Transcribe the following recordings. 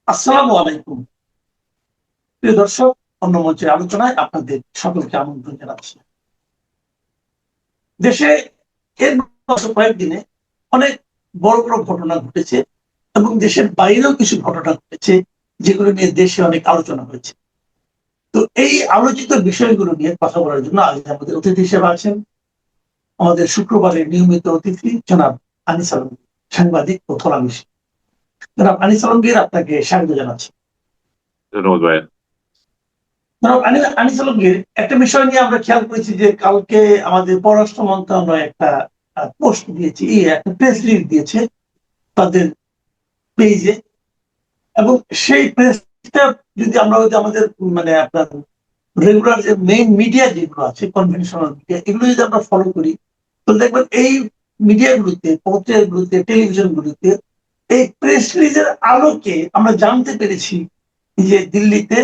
আসসালামু আলাইকুম। প্রিয় দর্শক, অন্য মঞ্চের আলোচনায় আপনাদের সকলকে আমন্ত্রণ জানাচ্ছি। দেশে এর গত কয়েকদিনে অনেক বড় বড় ঘটনা ঘটেছে এবং দেশের বাইরেও কিছু ঘটনা ঘটেছে, যেগুলো নিয়ে দেশে অনেক আলোচনা হয়েছে। তো এই আলোচিত বিষয়গুলো নিয়ে কথা বলার জন্য আজ আমাদের অতিথি হিসেবে আছেন আমাদের শুক্রবারের নিয়মিত অতিথি জনাব আনিস আলমগীর, সাংবাদিক ও কলামিস্ট। জনাব আনিস আলমগীর, আপনাকে স্বাগত জানাচ্ছি। ধন্যবাদ ভাইয়া। আনিস আলমগীর, একটা বিষয় নিয়ে আমরা খেয়াল করেছি যে কালকে আমাদের পররাষ্ট্র মন্ত্রণালয় একটা পোস্ট দিয়েছে, একটা প্রেস রিলিজ দিয়েছে তাদের পেজে। এবং সেই প্রেসটা যদি আমরা আমাদের মানে আপনার রেগুলার যে মেইন মিডিয়া যেগুলো আছে, কনভেনশনাল মিডিয়া, এগুলো যদি আমরা ফলো করি, তো দেখবেন এই মিডিয়াগুলোতে, পত্রিকাগুলোতে, টেলিভিশনগুলোতে এই প্রেস রিলিজের আলোকে আমরা জানতে পেরেছি যে দিল্লিতে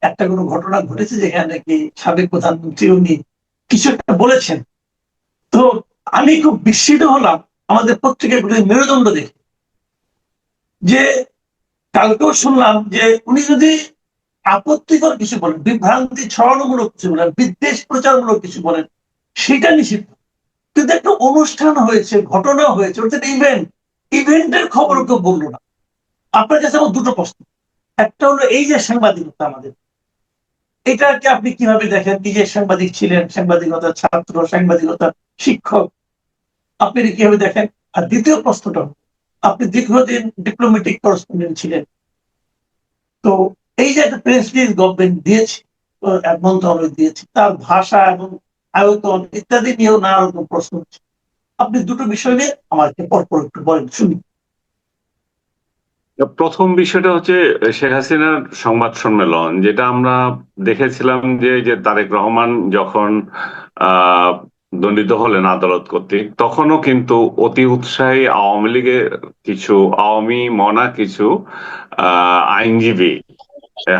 একটা কোনো ঘটনা ঘটেছে, যেখানে নাকি সাবেক প্রধানমন্ত্রী উনি কিছু একটা বলেছেন। তো আমি খুব বিস্মিত হলাম আমাদের পত্রিকাগুলোর মেরুদণ্ড দেখে, যে কালকেও শুনলাম যে উনি যদি আপত্তিকর কিছু বলেন, বিভ্রান্তি ছড়ানোমূলক কিছু বলেন, বিদ্বেষ প্রচারমূলক কিছু বলেন, সেটা নিষিদ্ধ। কিন্তু একটা অনুষ্ঠান হয়েছে, ঘটনা হয়েছে, অর্থাৎ ইভেন্টের খবর কেউ বললো না। আপনার কাছে আমার দুটো প্রশ্ন। একটা হলো, এই যে সাংবাদিকতা আমাদের, এটাকে আপনি কিভাবে দেখেন? নিজের সাংবাদিক ছিলেন, সাংবাদিকতার ছাত্র, সাংবাদিকতার শিক্ষক, আপনি এটা কিভাবে দেখেন? আর দ্বিতীয় প্রশ্নটা, আপনি দীর্ঘদিন ডিপ্লোম্যাটিক করেসপন্ডেন্ট ছিলেন। তো এই যে একটা প্রেস রিলিজ গভর্নমেন্ট দিয়েছে, মন্ত্রণালয় দিয়েছে, তার ভাষা এবং আয়তন ইত্যাদি নিয়েও নানা রকম প্রশ্ন হচ্ছে। আপনি দুটো বিষয় নিয়ে আমাকে পরপর একটু বলেন, শুনি। প্রথম বিষয়টা হচ্ছে শেখ হাসিনার সংবাদ সম্মেলন, যেটা আমরা দেখেছিলাম যে যে তারেক রহমান যখন আহ দণ্ডিত হলেন আদালত কর্তৃক, তখনও কিন্তু অতি উৎসাহী আওয়ামী লীগের কিছু আওয়ামী মনা কিছু আইনজীবী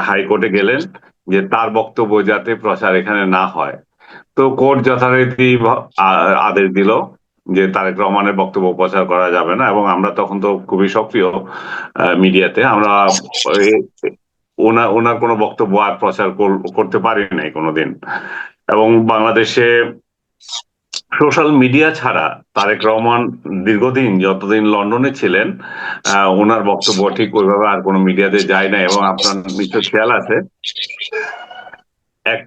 হাইকোর্টে গেলেন যে তার বক্তব্য যাতে প্রচার এখানে না হয়। তো কোর্ট যথারীতি আদেশ দিল যে তারেক রহমানের বক্তব্য প্রচার করা যাবে না, এবং আমরা তখন তো খুবই সক্রিয় মিডিয়াতে, আমরা ওনার কোনো বক্তব্য আর প্রচার করতে পারি নাই কোনোদিন। এবং বাংলাদেশে সোশ্যাল মিডিয়া ছাড়া তারেক রহমান দীর্ঘদিন যতদিন লন্ডনে ছিলেন, ওনার বক্তব্য ঠিক ওইভাবে আর কোনো মিডিয়াতে যায় না। এবং আপনার নিশ্চয় খেয়াল আছে, এক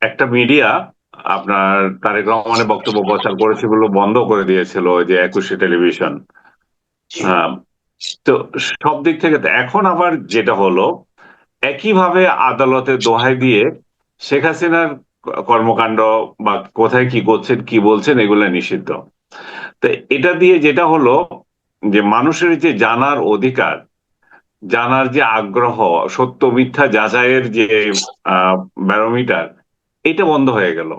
একটা মিডিয়া আপনার তারেক রহমানের বক্তব্য প্রচার করেছে বলে বন্ধ করে দিয়েছিল, ওই যে একুশে টেলিভিশন। আহ, তো সব দিক থেকে তো এখন আবার যেটা হলো, একইভাবে আদালতের দোহাই দিয়ে শেখ হাসিনার কর্মকাণ্ড বা কোথায় কি করছেন কি বলছেন এগুলো নিষিদ্ধ। তো এটা দিয়ে যেটা হলো যে মানুষের যে জানার অধিকার, জানার যে আগ্রহ, সত্য মিথ্যা যাচাইয়ের যে ব্যারোমিটার, এটা বন্ধ হয়ে গেল।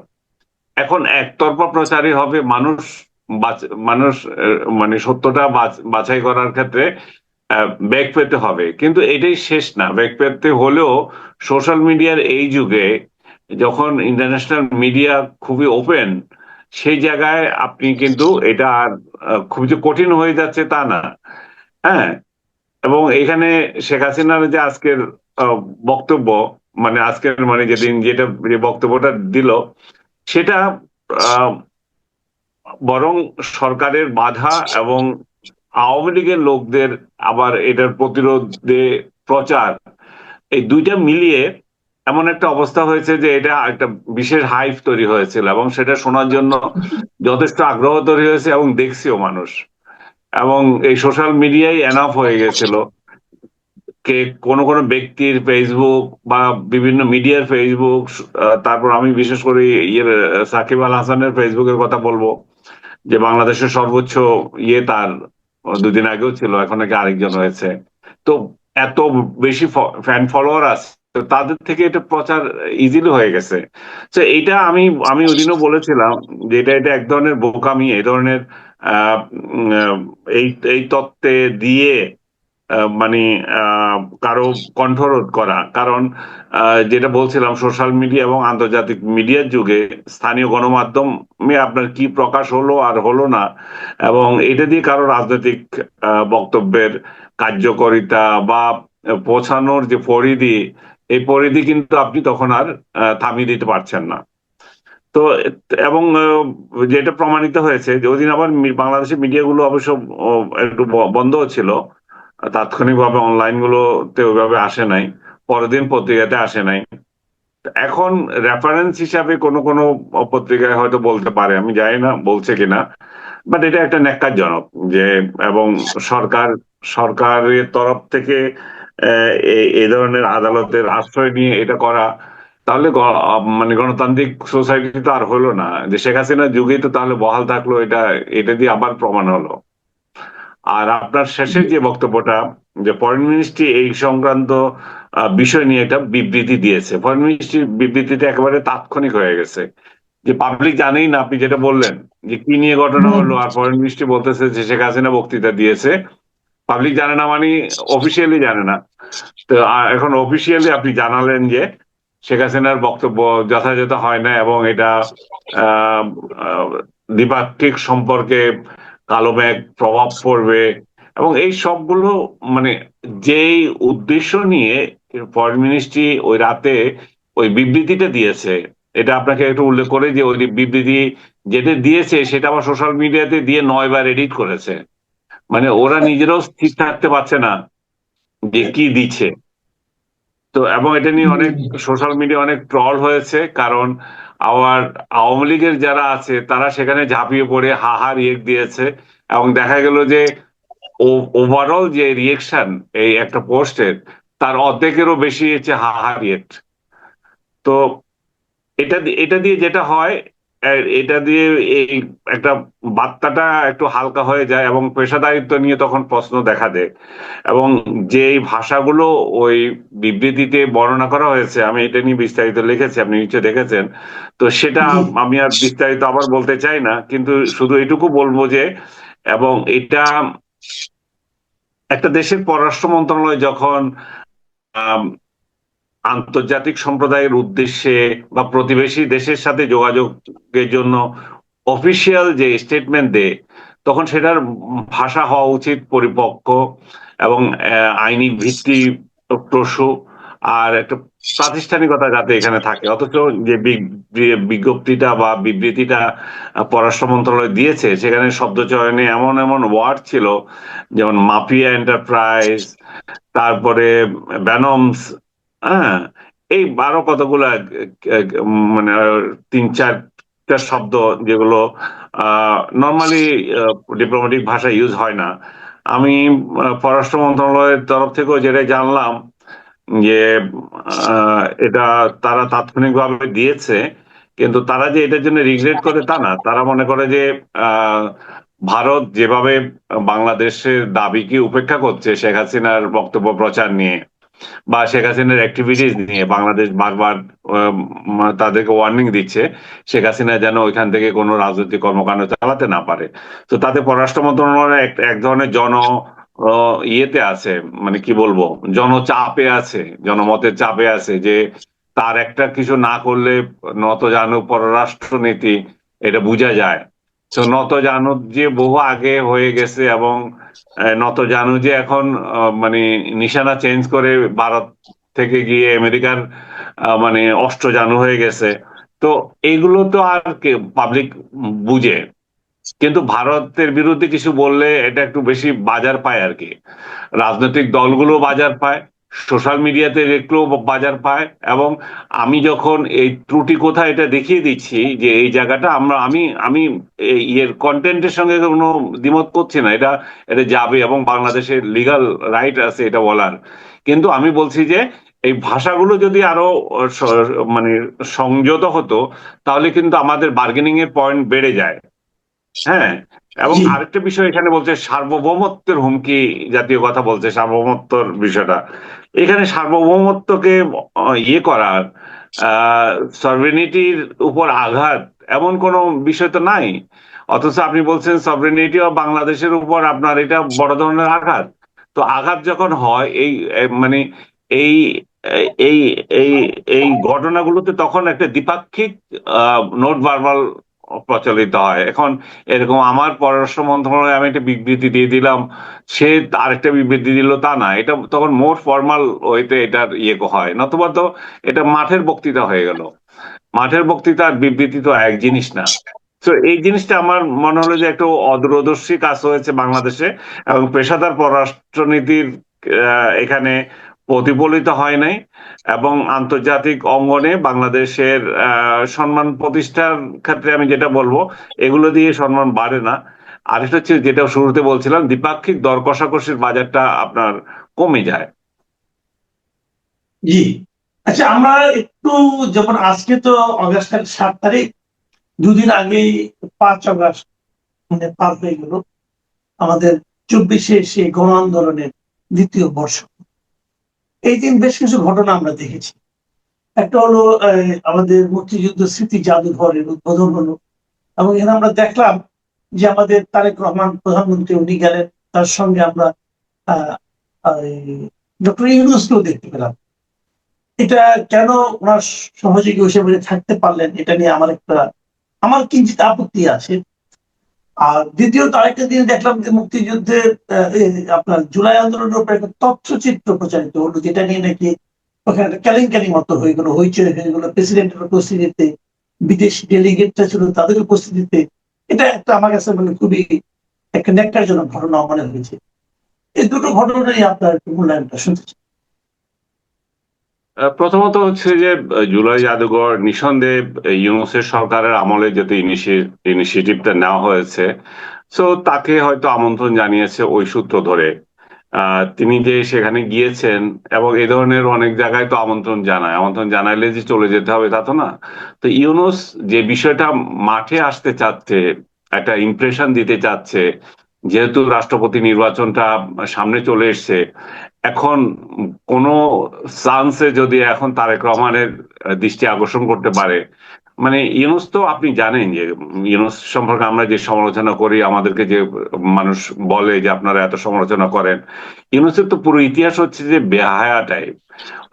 এখন একতরফা প্রচারই হবে। মানুষ মানুষ মানে সত্যটা বাছাই করার ক্ষেত্রে বেগ পেতে হবে, কিন্তু এটাই শেষ না। বেগ পেতে হলেও সোশ্যাল মিডিয়ার এই যুগে, যখন ইন্টারন্যাশনাল মিডিয়া খুবই ওপেন, সেই জায়গায় আপনি কিন্তু এটা আর খুব যে কঠিন হয়ে যাচ্ছে তা না। হ্যাঁ, এবং এখানে শেখ হাসিনার যে আজকের আহ, বক্তব্য, মানে আজকের মানে যেদিন যেটা যে বক্তব্যটা দিল, সেটা আহ, বরং সরকারের বাধা এবং আওয়ামী লীগের লোকদের আবার এটার প্রতিরোধে প্রচার, এই দুইটা মিলিয়ে এমন একটা অবস্থা হয়েছে যে এটা একটা বিশেষ হাইপ তৈরি হয়েছিল, এবং সেটা শোনার জন্য যথেষ্ট আগ্রহ তৈরি হয়েছে এবং দেখছেও মানুষ। এবং এই সোশ্যাল মিডিয়ায় এনাফ হয়ে গেছিল কে কোনো কোনো ব্যক্তির ফেসবুক বা বিভিন্ন মিডিয়ার ফেসবুক, তারপর আমি বিশেষ করে সাকিব আল হাসানের ফেসবুকের কথা বলবো, যে বাংলাদেশের সর্বোচ্চ তার দুদিন আগেও ছিল, এখন নাকি আরেকজন হয়েছে। তো এত বেশি ফ্যান ফলোয়ার আছে, তো তাদের থেকে এটা প্রচার ইজিলি হয়ে গেছে। তো এইটা আমি আমি ওইদিনও বলেছিলাম যে এটা এক ধরনের বোকামি, এই ধরনের আহ উম, আহ, এই এই তত্ত্বে দিয়ে মানে কারো কণ্ঠরোধ করা। কারণ যেটা বলছিলাম, সোশ্যাল মিডিয়া এবং আন্তর্জাতিক মিডিয়ার যুগে স্থানীয় গণমাধ্যমে আপনার কি প্রকাশ হলো আর হলো না, এবং এটা দিয়ে কারো রাজনৈতিক বক্তব্যের কার্যকারিতা বা পৌঁছানোর যে পরিধি, এই পরিধি কিন্তু আপনি তখন আর থামিয়ে দিতে পারছেন না। তো এবং যেটা প্রমাণিত হয়েছে যে ওদিন আবার বাংলাদেশের মিডিয়াগুলো অবশ্য একটু বন্ধ ছিল, তাৎক্ষণিকভাবে অনলাইন গুলোতে ওইভাবে আসে নাই, পরের দিন পত্রিকাতে আসে নাই। এখন রেফারেন্স হিসাবে কোনো কোনো পত্রিকায় হয়তো বলতে পারে, আমি জানি না বলছে কিনা, বাট এটা একটা ন্যাক্কারজনক যে, এবং সরকার সরকারের তরফ থেকে এই ধরনের আদালতের আশ্রয় নিয়ে এটা করা, তাহলে মানে গণতান্ত্রিক সোসাইটি তো আর হলো না, যে শেখ হাসিনার যুগেই তো তাহলে বহাল থাকলো, এটা এটা দিয়ে আবার প্রমাণ হলো। আর আপনার শেষের যে বক্তব্যটা, যে ফরেন মিনিস্ট্রি এই সংক্রান্ত বিষয় নিয়ে একটা বিবৃতি দিয়েছে, ফরেন মিনিস্ট্রির বিবৃতিটা একেবারে তাৎক্ষণিক হয়ে গেছে, যে পাবলিক জানেই না, আপনি যেটা বললেন যে কি নিয়ে ঘটনা হলো, আর ফরেন মিনিস্ট্রি বলতেছে যে শেখ হাসিনা বক্তৃতা দিয়েছে, পাবলিক জানে না মানে অফিসিয়ালি জানে না। তো এখন অফিসিয়ালি আপনি জানালেন যে শেখ হাসিনার বক্তব্য যথাযথ হয় না, এবং এটা আহ আহ, দ্বিপাক্ষিক সম্পর্কে কালো মেঘ প্রভাব পড়বে, এবং এই সবগুলো মানে যেই উদ্দেশ্য নিয়ে ফরেন মিনিস্ট্রি ওই রাতে ওই বিবৃতিটা দিয়েছে, এটা আপনাকে একটু উল্লেখ করে যে ওই বিবৃতি যেটা দিয়েছে সেটা আবার সোশ্যাল মিডিয়াতে দিয়ে 9 বার এডিট করেছে। মানে ওরা নিজেরাও স্থির থাকতে পারছে না যে কি দিচ্ছে। তো এবং এটা নিয়ে অনেক সোশ্যাল মিডিয়া অনেক ট্রল হয়েছে, কারণ আবার আওয়ামী লীগের যারা আছে তারা সেখানে ঝাঁপিয়ে পড়ে হাহা রিয়েক্ট দিয়েছে, এবং দেখা গেল যে ওভারঅল যে রিয়েকশন এই একটা পোস্টের, তার অর্ধেকেরও বেশি হচ্ছে হাহা রিয়েক্ট। তো এটা দিয়ে যেটা হয়, এটা দিয়ে এই একটা বার্তাটা একটু হালকা হয়ে যায়, এবং পেশাদারিত্ব নিয়ে তখন প্রশ্ন দেখা দেয়। এবং যে এই ভাষাগুলো ওই বিবৃতিতে বর্ণনা করা হয়েছে, আমি এটা নিয়ে বিস্তারিত লিখেছি, আপনি নিশ্চয় দেখেছেন। তো সেটা আমি আর বিস্তারিত আবার বলতে চাই না, কিন্তু শুধু এটুকু বলবো যে, এবং এটা একটা দেশের পররাষ্ট্র মন্ত্রণালয় যখন আম, আন্তর্জাতিক সম্প্রদায়ের উদ্দেশ্যে বা প্রতিবেশী দেশের সাথে যোগাযোগের জন্য অফিসিয়াল যে স্টেটমেন্ট দেয়, তখন সেটার ভাষা হওয়া উচিত পরিপক্ক, এবং আইনি ভিত্তি টসু, আর একটা প্রাতিষ্ঠানিকতা যাতে এখানে থাকে। অথচ যে বিজ্ঞপ্তিটা বা বিবৃতিটা পররাষ্ট্র মন্ত্রণালয় দিয়েছে, সেখানে শব্দ চয়নে এমন এমন ওয়ার্ড ছিল, যেমন মাফিয়া এন্টারপ্রাইজ, তারপরে ব্যানমস, হ্যাঁ, এই আরো কতগুলা মানে 3-4টা শব্দ, যেগুলো নর্মালি ডিপ্লোম্যাটিক ভাষা ইউজ হয় না। আমি পররাষ্ট্র মন্ত্রণালয়ের তরফ থেকেও যেটা জানলাম যে এটা তারা তাৎক্ষণিকভাবে দিয়েছে, কিন্তু তারা যে এটার জন্য রিগ্রেট করে তা না, তারা মনে করে যে আহ, ভারত যেভাবে বাংলাদেশের দাবিকে উপেক্ষা করছে শেখ হাসিনার বক্তব্য প্রচার নিয়ে বা শেখ হাসিনার অ্যাক্টিভিটিস নিয়ে, বাংলাদেশ বারবার তাদেরকে ওয়ার্নিং দিচ্ছে শেখ হাসিনা যেন ওইখান থেকে কোনো রাজনৈতিক কর্মকাণ্ড চালাতে না পারে। তো তাতে পররাষ্ট্র মন্ত্রণালয় এক ধরনের ইয়েতে আছে, মানে কি বলবো, জনচাপে আছে, জনমতের চাপে আছে, যে তার একটা কিছু না করলে নতজানু পররাষ্ট্র নীতি, এটা বোঝা যায়। তো নতজানু যে বহু আগে হয়ে গেছে, এবং নতজানু যে এখন মানে নিশানা চেঞ্জ করে ভারত থেকে গিয়ে আমেরিকার মানে অষ্টজানু হয়ে গেছে। তো এইগুলো তো আর পাবলিক বুঝে, কিন্তু ভারতের বিরুদ্ধে কিছু বললে এটা একটু বেশি বাজার পায় আর কি। রাজনৈতিক দলগুলো বাজার পায়, সোশ্যাল মিডিয়াতে একটু বাজার পায়, এবং আমি যখন এই ত্রুটি কোথায় এটা দেখিয়ে দিচ্ছি যে এই জায়গাটা আমরা আমি আমি এর কন্টেন্টের সঙ্গে কোনো দ্বিমত করছি না, এটা এটা যাবে, এবং বাংলাদেশের লিগাল রাইট আছে এটা বলার। কিন্তু আমি বলছি যে এই ভাষাগুলো যদি আরো মানে সংযত হতো, তাহলে কিন্তু আমাদের বার্গেনিং এর পয়েন্ট বেড়ে যায়। হ্যাঁ, এবং জি। আরেকটা বিষয় এখানে বলছে সার্বভৌমত্বের হুমকি, জাতীয় কথা বলছে সার্বভৌমত্বর বিষয়টা। এখানে সার্বভৌমত্বকে ইয়ে করার, সভরেনিটির উপর আঘাত, এমন কোনো বিষয় তো নাই। অথচ আপনি বলছেন সভরেনিটি ও বাংলাদেশের উপর আপনার এটা বড় ধরনের আঘাত। তো আঘাত যখন হয় এই মানে এই এই এই এই ঘটনাগুলোতে তখন একটা দ্বিপাক্ষিক নোট ভার্বাল প্রচলিত হয়। এখন এরকম আমার পররাষ্ট্র মন্ত্রণালয়ে আমি একটা বিবৃতি দিয়ে দিলাম, সে আরেকটা বিবৃতি দিল, তা না, এটা তখন মোর ফর্মাল ওয়েতে এটার হয়, নতুবা তো এটা মাঠের বক্তৃতা হয়ে গেল। মাঠের বক্তৃতা আর বিবৃতি তো এক জিনিস না। তো এই জিনিসটা আমার মনে হলো যে একটু অদূরদর্শী কাজ হয়েছে বাংলাদেশে, এবং পেশাদার পররাষ্ট্রনীতির এখানে প্রতিফলিত হয় নাই, এবং আন্তর্জাতিক অঙ্গনে বাংলাদেশের সম্মান প্রতিষ্ঠার ক্ষেত্রে আমি যেটা বলবো, এগুলো দিয়ে সম্মান বাড়ে না। আরেকটা হচ্ছে যেটা শুরুতে বলছিলাম, দ্বিপাক্ষিক দর কষাকষির বাজারটা আপনার কমে যায়। জি। আচ্ছা, আমরা একটু, যেমন আজকে তো অগাস্টের 7 তারিখ, দুদিন আগেই 5 আগস্ট মানে পার হয়ে গেল আমাদের 24-এ সেই গণ আন্দোলনের দ্বিতীয় বর্ষ। এই দিন বেশ কিছু ঘটনা আমরা দেখেছি। একটা হলো আমাদের মুক্তিযুদ্ধ স্মৃতি জাদুঘরের উদ্বোধন হলো, এবং এখানে আমরা দেখলাম যে আমাদের তারেক রহমান প্রধানমন্ত্রী উনি গেলেন, তার সঙ্গে আমরা ডক্টর ইউনূসকেও দেখতে পেলাম। এটা কেন ওনার সহযোগী হিসেবে থাকতে পারলেন, এটা নিয়ে আমার কিঞ্চিত আপত্তি আছে। আর দ্বিতীয়ত আরেকটা দিন দেখলাম যে মুক্তিযুদ্ধের আপনার জুলাই আন্দোলনের উপর একটা তথ্যচিত্র প্রচারিত হলো, যেটা নিয়ে নাকি ওখানে একটা কেলেঙ্কারি মতো হয়ে গেল, হইচই হয়ে গেল প্রেসিডেন্টের উপস্থিতিতে, বিদেশি ডেলিগেটরা ছিল তাদের উপস্থিতিতে। এটা একটা আমার কাছে মানে খুবই একটা ন্যাক্কারজনক ঘটনা মনে হয়েছে। এই দুটো ঘটনাই আপনার একটু মূল্যায়নটা শুনতে চাই। প্রথমত হচ্ছে যে জুলাই জাদুঘর নিঃসন্দেহে ইউনূসের সরকারের আমলে যেহেতু ইনিশিয়েটিভটা নেওয়া হয়েছে, সো তাকে হয়তো আমন্ত্রণ জানিয়েছে ওই সূত্র ধরে। তিনি যে সেখানে গিয়েছেন, এবং এই ধরনের অনেক জায়গায় তো আমন্ত্রণ জানায়, আমন্ত্রণ জানাইলে যে চলে যেতে হবে তা তো না। তো ইউনূস যে বিষয়টা মাঠে আসতে চাচ্ছে, একটা ইমপ্রেশন দিতে চাচ্ছে, যেহেতু রাষ্ট্রপতি নির্বাচনটা সামনে চলে এসছে, এখন কোন চান্সে যদি এখন তারেক রহমানের দৃষ্টি আকর্ষণ করতে পারে, মানে ইউনূস তো আপনি জানেন যে ইউনূস সম্পর্কে আমরা যে সমালোচনা করি, আমাদেরকে যে মানুষ বলে যে আপনারা এত সমালোচনা করেন, ইউনূসের তো পুরো ইতিহাস হচ্ছে যে বেহায়া টাইপ।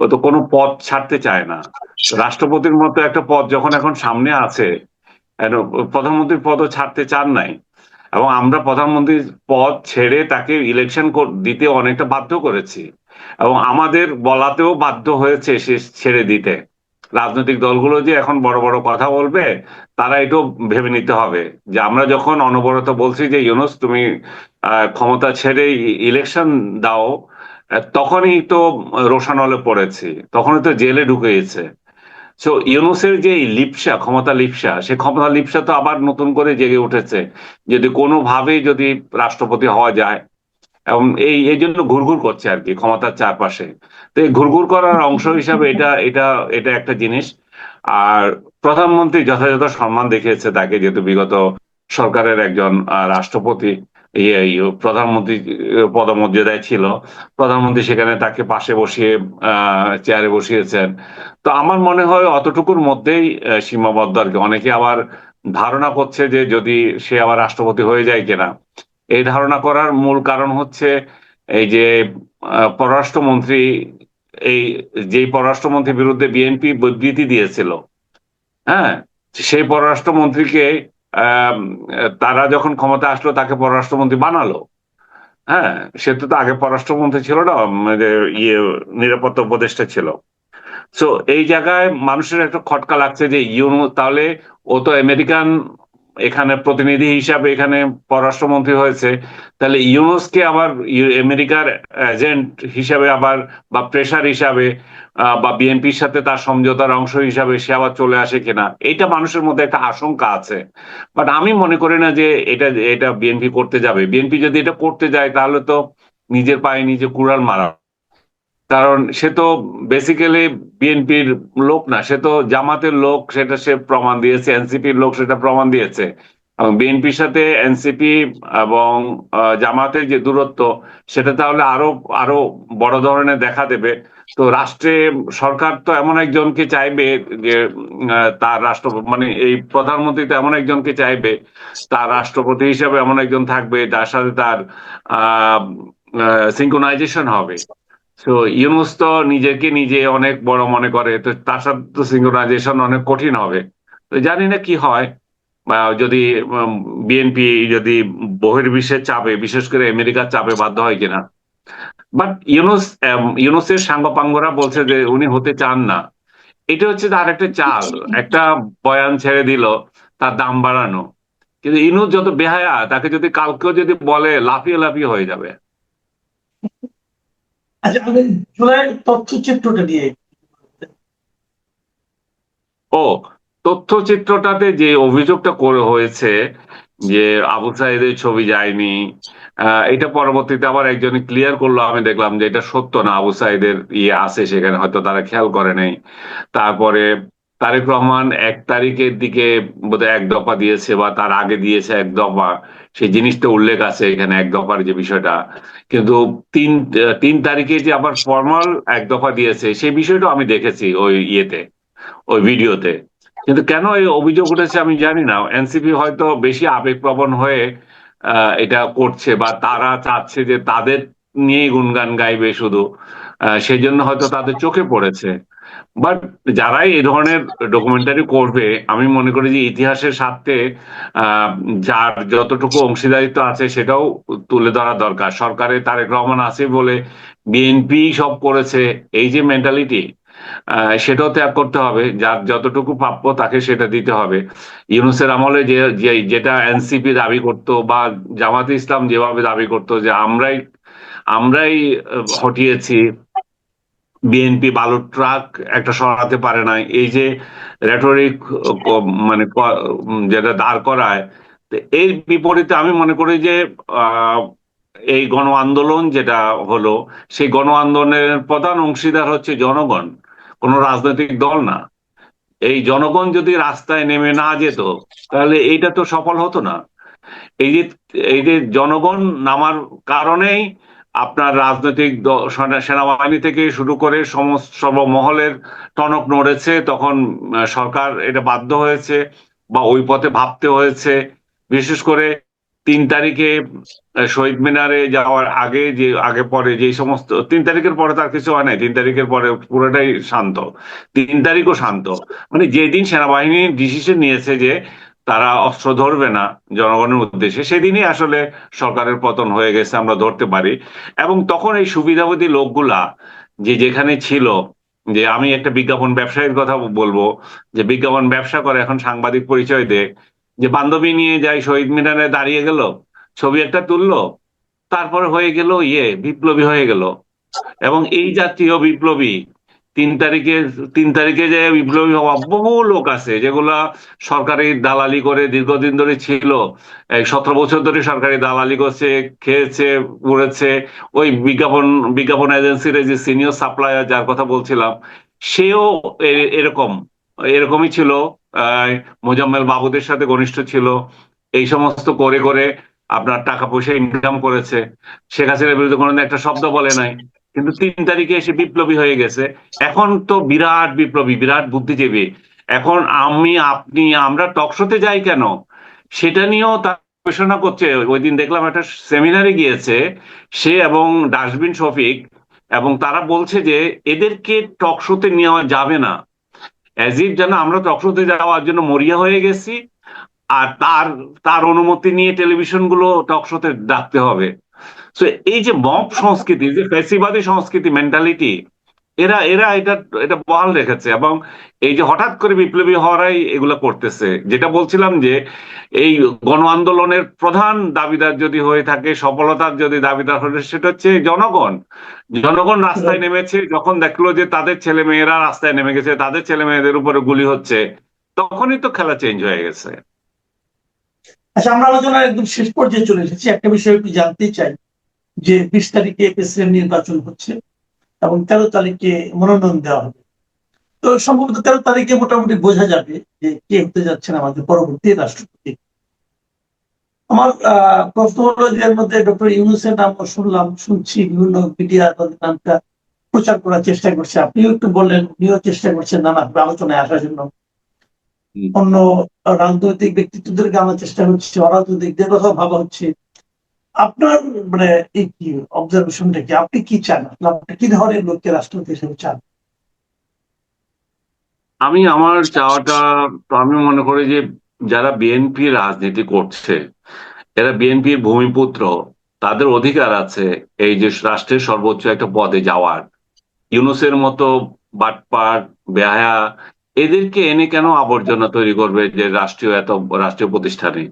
ও তো কোনো পদ ছাড়তে চায় না। রাষ্ট্রপতির মতো একটা পদ যখন এখন সামনে আছে, প্রধানমন্ত্রীর পদও ছাড়তে চান নাই, এবং আমরা প্রধানমন্ত্রীর পদ ছেড়ে তাকে ইলেকশন দিতে অনেকটা বাধ্য করেছি, এবং আমাদের বলাতেও বাধ্য হয়েছে সে ছেড়ে দিতে। রাজনৈতিক দলগুলো যে এখন বড় বড় কথা বলবে, তারা এটাও ভেবে নিতে হবে যে আমরা যখন অনবরত বলছি যে ইউনূস তুমি ক্ষমতা ছেড়ে ইলেকশন দাও, তখনই তো রোষানলে পড়েছি, তখনই তো জেলে ঢুকেছে। সো ইউনূসের যে এই লিপসা, ক্ষমতা লিপসা, সে ক্ষমতা লিপসা তো আবার নতুন করে জেগে উঠেছে, যদি কোনোভাবেই যদি রাষ্ট্রপতি হওয়া যায়। এবং এই জন্য ঘুরঘুর করছে আর কি ক্ষমতার চারপাশে। তো এই ঘুরঘুর করার অংশ হিসাবে এটা এটা এটা একটা জিনিস। আর প্রধানমন্ত্রী যথাযথ সম্মান দেখিয়েছে তাকে, যেহেতু বিগত সরকারের একজন রাষ্ট্রপতি, প্রধানমন্ত্রী পদমর্যাদায় ছিল, প্রধানমন্ত্রী সেখানে তাকে পাশে বসিয়ে চেয়ারে বসিয়েছেন। তো আমার মনে হয় অতটুকুর মধ্যেই সীমাবদ্ধ আর কি। অনেকে আবার ধারণা করছে যে যদি সে আবার রাষ্ট্রপতি হয়ে যায় কিনা। এই ধারণা করার মূল কারণ হচ্ছে এই যে পররাষ্ট্রমন্ত্রী, এই যেই পররাষ্ট্রমন্ত্রীর বিরুদ্ধে বিএনপি বিবৃতি দিয়েছিল, হ্যাঁ, সেই পররাষ্ট্রমন্ত্রীকে আহ তারা যখন ক্ষমতা আসলো তাকে পররাষ্ট্রমন্ত্রী বানালো। হ্যাঁ, সে তো আগে পররাষ্ট্রমন্ত্রী ছিল না, মানে ইয়ে নিরাপত্তা উপদেষ্টা ছিল। সো এই জায়গায় মানুষের একটা খটকা লাগছে যে তাহলে ও তো আমেরিকান এখানে প্রতিনিধি হিসাবে এখানে পররাষ্ট্রমন্ত্রী হয়েছে, তাহলে ইউনূসকে আবার আমেরিকার এজেন্ট হিসাবে আবার, বা প্রেসার হিসাবে, বা বিএনপির সাথে তার সমঝোতার অংশ হিসাবে সে আবার চলে আসে কিনা, এইটা মানুষের মধ্যে একটা আশঙ্কা আছে। বাট আমি মনে করি না যে এটা এটা বিএনপি করতে যাবে। বিএনপি যদি এটা করতে যায় তাহলে তো নিজের পায়ে নিজে কুড়াল মারা, কারণ সে তো বেসিক্যালি বিএনপির লোক না, সে তো জামাতের লোক, সেটা সে প্রমাণ দিয়েছে, এনসিপির লোক সেটা প্রমাণ দিয়েছে। এবং বিএনপির সাথে এনসিপি এবং জামাতের যে দূরত্ব, সেটা তাহলে আরো আরো বড় ধরনের দেখা দেবে। তো রাষ্ট্রে সরকার তো এমন একজনকে চাইবে যে তার রাষ্ট্র, মানে এই প্রধানমন্ত্রী তো এমন একজনকে চাইবে, তার রাষ্ট্রপতি হিসাবে এমন একজন থাকবে যার সাথে তার আহ সিঙ্ক্রোনাইজেশন হবে। তো ইউনূস তো নিজেকে নিজে অনেক বড় মনে করে, তো তার সাথে তো সিঙ্ক্রোনাইজেশন অনেক কঠিন হবে। তো জানি না কি হয়। যদি বিএনপি যদি বহির্বিশ্বের চাপে, বিশেষ করে আমেরিকার চাপে বাধ্য হয় কিনা। বাট ইউনুসের সাঙ্গপাঙ্গরা বলছে যে উনি হতে চান না। এটা হচ্ছে তার একটা চাল, একটা বয়ান ছেড়ে দিল তার দাম বাড়ানো। কিন্তু ইউনুস যত বেহায়া, তাকে যদি কালকেও যদি বলে, লাফিয়ে লাফিয়ে হয়ে যাবে। আচ্ছা, আমি জুলাইয়ের তথ্যচিত্রটা নিয়ে ও, তথ্যচিত্রটাতে যে অভিযোগটা করে হয়েছে যে আবু সাইদের ছবি যায়নি, এটা পরবর্তীতে আবার একজন ক্লিয়ার করলো, আমি দেখলাম যে এটা সত্য না, আবু সাইদের ইয়ে আছে সেখানে, হয়তো তারা খেয়াল করে নাই। তারপরে তারেক রহমান 1 তারিখের দিকে বোধহয় 1 দফা দিয়েছে, বা তার আগে দিয়েছে 1 দফা, সেই জিনিসটা উল্লেখ আছে এখানে 1 দফার যে বিষয়টা। কিন্তু তিন 3 তারিখে যে আবার ফর্মাল 1 দফা দিয়েছে, সেই বিষয়টা আমি দেখেছি ওই ইয়েতে, ওই ভিডিওতে। কিন্তু কেন এই অভিযোগ উঠেছে আমি জানি না। এনসিপি হয়তো বেশি আবেগপ্রবণ হয়ে এটা করছে, বা তারা চাচ্ছে যে তাদের নিয়েই গুণগান গাইবে শুধু, সেই জন্য হয়তো তাদের চোখে পড়েছে। বাট যারাই এই ধরনের ডকুমেন্টারি করবে, আমি মনে করি যে ইতিহাসের স্বার্থে আহ, যার যতটুকু অংশীদারিত্ব আছে সেটাও তুলে ধরা দরকার। সরকারে তারেক রহমান আছে বলে বিএনপি সব করেছে, এই যে মেন্টালিটি, সেটাও ত্যাগ করতে হবে। যার যতটুকু প্রাপ্য তাকে সেটা দিতে হবে। ইউনূসের আমলে যেটা এনসিপি দাবি করত, বা জামাতে ইসলাম যেভাবে দাবি করতো যে আমরাই আমরাই হটিয়েছি, বিএনপি বালুর ট্রাক একটা সরাতে পারে না, এই যে রেটরিক মানে যেটা দাঁড় করায়। তো এর বিপরীতে আমি মনে করি যে আহ, এই গণ আন্দোলন যেটা হলো, সেই গণ আন্দোলনের প্রধান অংশীদার হচ্ছে জনগণ, কোনো রাজনৈতিক দল না। এই জনগণ যদি রাস্তায় নেমে না যেত, তাহলে এইটা তো সফল হতো না। এই যে এই যে জনগণ নামার কারণেই আপনার রাজনৈতিক সেনাবাহিনী থেকে শুরু করে সমস্ত সর্বমহলের টনক নড়েছে। তখন সরকার এটা বাধ্য হয়েছে, বা ওই পথে ভাবতে হয়েছে। বিশেষ করে 3 তারিখে শহীদ মিনারে যাওয়ার আগে, যে আগে পরে যে সমস্ত, 3 তারিখের পরে তার কিছু হয় নাই, 3 তারিখের পরে পুরোটাই শান্ত। 3 তারিখও শান্ত, মানে যেদিন সেনাবাহিনী ডিসিশন নিয়েছে যে তারা অস্ত্র ধরবে না জনগণের উদ্দেশ্যে, সেদিনই আসলে সরকারের পতন হয়ে গেছে, আমরা ধরতে পারি। এবং তখন এই সুবিধাবাদী লোকগুলা যে যেখানে ছিল, যে আমি একটা বিজ্ঞাপন ব্যবসায়ীর কথা বলবো, যে বিজ্ঞাপন ব্যবসা করে, এখন সাংবাদিক পরিচয় দেয়, যে বান্ধবী নিয়ে যাই শহীদ মিনারে দাঁড়িয়ে গেল, ছবি একটা তুললো, তারপরে হয়ে গেল বিপ্লবী হয়ে গেল। এবং এই জাতীয় বিপ্লবী, 3 তারিখে 3 তারিখে যে বিপ্লবী হওয়া বহু লোক আছে, যেগুলা সরকারি দালালি করে দীর্ঘদিন ধরে ছিল, 17 বছর ধরে সরকারি দালালি করছে, খেয়েছে, উড়েছে। ওই বিজ্ঞাপন এজেন্সির যে সিনিয়র সাপ্লায়ার যার কথা বলছিলাম, সেও এরকম এরকমই ছিল। আহ মোজাম্মেল বাবুদের সাথে ঘনিষ্ঠ ছিল, এই সমস্ত করে করে আপনার টাকা পয়সা ইনকাম করেছে। শেখ হাসিনার বিরুদ্ধে কোনোদিন একটা শব্দ বলে নাই, কিন্তু 3 তারিখে এসে বিপ্লবী হয়ে গেছে। এখন তো বিরাট বিপ্লবী, বিরাট বুদ্ধিজীবী। এখন আমি, আপনি, আমরা টকশোতে যাই কেন, সেটা নিয়েও তার গবেষণা করছে। ওই দিন দেখলাম একটা সেমিনারে গিয়েছে সে এবং ডাস্টবিন শফিক, এবং তারা বলছে যে এদেরকে টকশোতে নেওয়া যাবে না। অ্যাজ ইফ যেন আমরা টকশোতে যাওয়ার জন্য মরিয়া হয়ে গেছি, আর তার তার অনুমতি নিয়ে টেলিভিশন গুলো টকশোতে ডাকতে হবে। তো এই যে মব সংস্কৃতি, যে ফ্যাসিবাদী সংস্কৃতি, মেন্টালিটি, এরা এরা এটা এটা বহাল রেখেছে। এবং এই যে হঠাৎ করে বিপ্লবী হওয়ারাই এগুলা করতেছে। যেটা বলছিলাম যে এই গণ আন্দোলনের প্রধান দাবিদার যদি হয়ে থাকে, সফলতার যদি দাবিদার হলে, সেটা হচ্ছে জনগণ। জনগণ রাস্তায় নেমেছে, যখন দেখলো যে তাদের ছেলে মেয়েরা রাস্তায় নেমে গেছে, তাদের ছেলে মেয়েদের উপরে গুলি হচ্ছে, তখনই তো খেলা চেঞ্জ হয়ে গেছে। আচ্ছা, আমরা আলোচনার একদম শেষ পর্যায়ে চলে এসেছি। একটা বিষয় একটু জানতে চাই যে 20 তারিখে প্রেসিডেন্ট নির্বাচন হচ্ছে এবং 13 তারিখে মনোনয়ন দেওয়া হবে। তো সম্ভবত 13 তারিখে মোটামুটি বোঝা যাবে যে কে হতে যাচ্ছেন আমাদের পরবর্তী রাষ্ট্রপতি। আমার প্রশ্ন হলো যে এর মধ্যে ডক্টর ইউনূসের নাম শুনছি, বিভিন্ন মিডিয়া তাদের নামটা প্রচার করার চেষ্টা করছে। আপনিও একটু বললেন, উনিও চেষ্টা করছেন নানাভাবে আলোচনায় আসার জন্য। অন্য রাজনৈতিক ব্যক্তিত্বদেরকে আনার চেষ্টা হচ্ছে, অরাজনৈতিকদের কথা ভাবা হচ্ছে। আপনার মানে এই কি অবজারভেশনটা কি, আপনি কি চান, আপনি কি ধরনের লোককে রাষ্ট্রপতি হিসেবে চান? আমি আমার চাওয়াটা, তো আমি মনে করি যে যারা বিএনপি রাজনীতি করছে, এরা বিএনপির ভূমিপুত্র, তাদের অধিকার আছে এই যে রাষ্ট্রের সর্বোচ্চ একটা পদে যাওয়ার। ইউনূসের মতো বাটপার, বেহায়া, এদেরকে এনে কেন আবর্জনা তৈরি করবে যে রাষ্ট্রীয় প্রতিষ্ঠানে?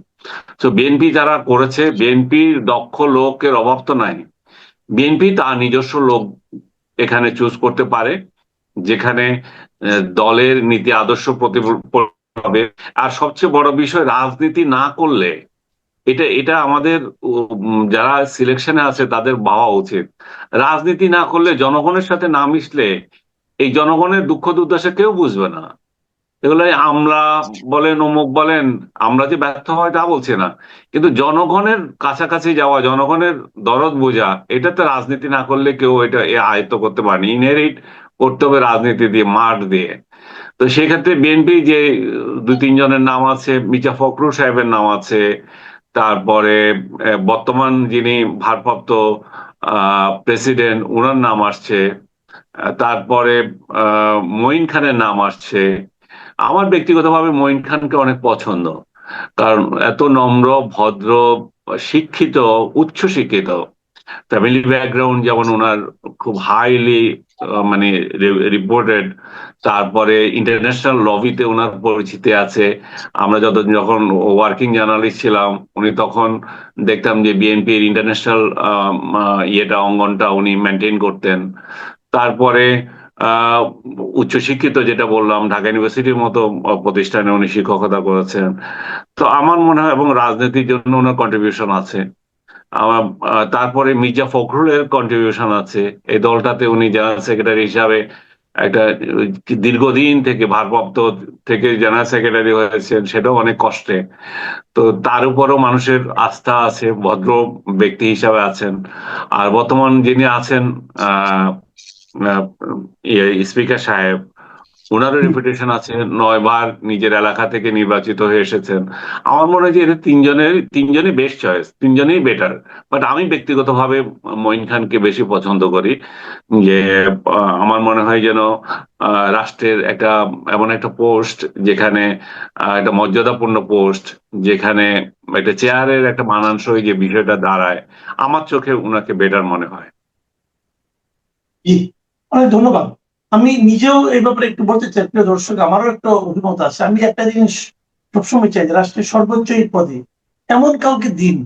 তো বিএনপি যারা করেছে, বিএনপির দক্ষ লোকের অভাব তো নাই। বিএনপি তার নিজস্ব লোক এখানে চুজ করতে পারে, যেখানে দলের নীতি আদর্শ হবে। আর সবচেয়ে বড় বিষয়, রাজনীতি না করলে, এটা এটা আমাদের যারা সিলেকশনে আছে তাদের ভাবা উচিত। রাজনীতি না করলে, জনগণের সাথে না মিশলে, এই জনগণের দুঃখ দুর্দশা কেউ বুঝবে না। এগুলো আমলা বলেন, অমুক বলেন, আমরা যে ব্যর্থ হয় তা বলছি না, কিন্তু জনগণের কাছাকাছি যাওয়া, জনগণের দরদ বোঝা, এটাতে রাজনীতি না করলে কেউ এটা আয়ত্ত করতে পারেনি। ইনহেরিট করতে হবে রাজনীতি দিয়ে, মাঠ দিয়ে। তো সেক্ষেত্রে বিএনপি যে দুই তিনজনের নাম আছে, মির্জা ফখরুল সাহেবের নাম আছে, তারপরে বর্তমান যিনি ভারপ্রাপ্ত প্রেসিডেন্ট, উনার নাম আসছে, তারপরে মঈন খানের নাম আসছে। আমার ব্যক্তিগতভাবে মঈন খানকে অনেক পছন্দ, কারণ এত নম্র, ভদ্র, শিক্ষিত, উচ্চ শিক্ষিত, ফ্যামিলি ব্যাকগ্রাউন্ড যেমন ওনার খুব হাইলি মানে রিপোর্টেড। তারপরে ইন্টারন্যাশনাল লবিতে ওনার পরিচিতি আছে। আমরা যখন ওয়ার্কিং জার্নালিস্ট ছিলাম, উনি তখন দেখতাম যে বিএনপির ইন্টারন্যাশনাল অঙ্গনটা উনি মেনটেন করতেন। তারপরে আহ উচ্চশিক্ষিত, যেটা বললাম, ঢাকা ইউনিভার্সিটির মতো প্রতিষ্ঠানে উনি শিক্ষকতা করেছেন। তো আমার মনে হয়, এবং রাজনীতির জন্য ওনার কন্ট্রিবিউশন আছে। আমার তারপরে মির্জা ফখরুলের কন্ট্রিবিউশন আছে। এই দলটাতে উনি জেনারেল সেক্রেটারি হিসাবে একটা দীর্ঘদিন থেকে ভারপ্রাপ্ত থেকে জেনারেল সেক্রেটারি হয়েছেন, সেটাও অনেক কষ্টে। তো তার উপরও মানুষের আস্থা আছে, ভদ্র ব্যক্তি হিসাবে আছেন। আর বর্তমান যিনি আছেন আহ স্পিকার সাহেব, ওনারও রেপুটেশন আছে, 9 বার নিজের এলাকা থেকে নির্বাচিত হয়ে এসেছেন। আমার মনে হয় যে এদের তিনজনই বেস্ট চয়েস, তিনজনই বেটার। বাট আমি ব্যক্তিগতভাবে মঈন খানকে বেশি পছন্দ করি। যে আমার মনে হয় যেন রাষ্ট্রের একটা এমন একটা পোস্ট, যেখানে একটা মর্যাদাপূর্ণ পোস্ট, যেখানে একটা চেয়ারের একটা মানানসই যে বিষয়টা দাঁড়ায়, আমার চোখে উনাকে বেটার মনে হয়। জি, অনেক ধন্যবাদ। আমি নিজেও এই ব্যাপারে একটু বলতে চাই, প্রিয় দর্শক, আমারও একটা অভিমত আছে। আমি একটা জিনিস সবসময় চাই, যে রাষ্ট্রের সর্বোচ্চ এই পদে এমন কাউকে দিন,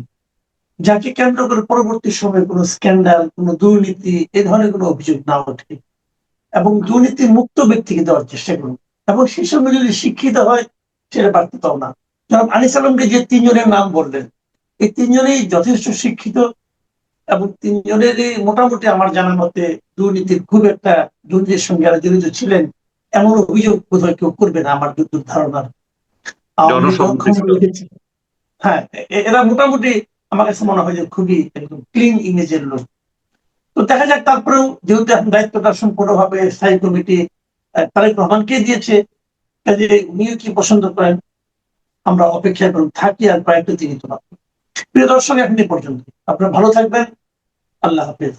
যাকে কেন্দ্র করে পরবর্তী সময়ে কোনো স্ক্যান্ডাল, কোনো দুর্নীতি, এ ধরনের কোনো অভিযোগ না ওঠে, এবং দুর্নীতি মুক্ত ব্যক্তিকে দেওয়ার চেষ্টা করুন। এবং সেই সঙ্গে যদি শিক্ষিত হয়, সেটা বাড়তেও না। জনাব আনিস আলমকে যে তিনজনের নাম বললেন, এই তিনজনেই যথেষ্ট শিক্ষিত, এবং তিনজনেরই মোটামুটি আমার জানার মতে দুর্নীতির সঙ্গে যারা জড়িত ছিলেন, এমন অভিযোগ বোধহয় কেউ করবে না আমার যতদূর ধারণার। আওয়ামী লীগ জনসম্মুখে ছিল। হ্যাঁ, এরা মোটামুটি আমার কাছে মনে হয় যে খুবই একদম ক্লিন ইমেজের লোক। তো দেখা যাক, তারপরেও যেহেতু এখন দায়িত্বটা সম্পূর্ণভাবে স্থায়ী কমিটি তারেক রহমানকে দিয়েছে, কাজে উনিও কি পছন্দ করেন, আমরা অপেক্ষা করে থাকি আর কয়েকটা দিনই তো। প্রিয় দর্শক, এখন এ পর্যন্ত। আপনারা ভালো থাকবেন। আল্লাহ হাফেজ।